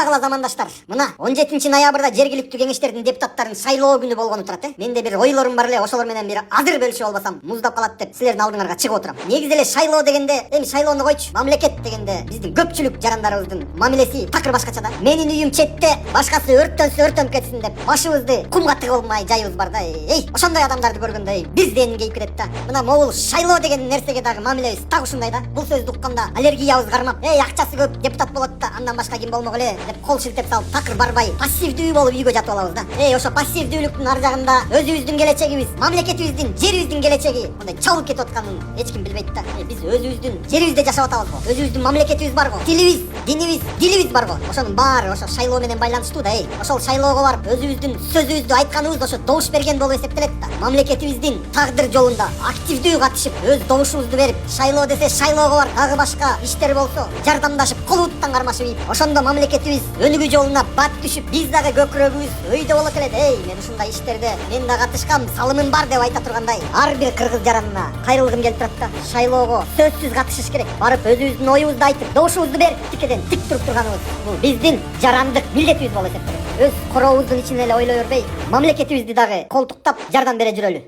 дагыла замандаштар. Мына 17 ноябрда жергиликтүү кеңештердин депутаттарын шайлоо күнү болгону турат. Менде бир ойлорум бар эле, ошолор менен бир азыр бөлүшүп албасам муздап калат деп силердин алдыңарга чыгып отурам. Негизи эле шайлоо дегенде, эми шайлоону койчу, мамлекет дегенде биздин көпчүлүк жарандарыбыздын мамилеси такыр башкача да. Менин үйүм четте, башкасы өрттөнүп кетсин деп башыбызды кумга тыгып алмай жайыбыз бар да. Ошондой адамдарды көргөндө бизден кейип кетет да. Мына могул шайлоо деген нерсеге дагы мамилебиз так ушундай да. Бул сөздү укканда аллергиябыз кармап, акчасы көп депутат болот да, андан башка ким болмок эле деп кол шилтеп салып такыр барбай пассивдүү болуп үйгө жатып алабыз да. Ошо пассивдүүлүктүн ар жагында өзүбүздүн келечегибиз, мамлекетибиздин, жерибиздин келечеги мындай чабылып кетип атканын эч ким билбейт да. Биз өзүбүздүн жерибизде жашап атабыз го. Өзүбүздүн мамлекетибиз бар го. Тилибиз, динибиз, дилибиз бар го. Ошонун баары ошо шайлоо менен байланыштуу да. Ошол шайлоого барып өзүбүздүн сөзүбүздү айтканыбыз ошо добуш берген болуп эсептелет да. Мамлекетибиздин тагдыр жолунда активдүү катышып, өз добушубузду берип, шайлоо десе шайлоого бар, дагы башка иштер болсо жардамдашып, колубуттан кармашып ийип, ошондо мамлекетибиз өнүгүү жолуна бат түшүп, биз дагы көкүрөгүбүз өйдө болот эле. Мен ушундай иштерде мен да катышкам, салымым бар деп айта тургандай, ар бир кыргыз жаранына кайрылгым келип турат да. Шайлоого сөзсүз катышыш керек. Барып өзүбүздүн оюбузду айтып, добушубузду берип, тикеден тик туруп турганыбыз бул биздин жарандык милдетибиз болуп эсептелет. Өз корообуздун ичинен эле ойлой бербей, мамлекетибизди дагы колтуктап жардам бере жүрөлү.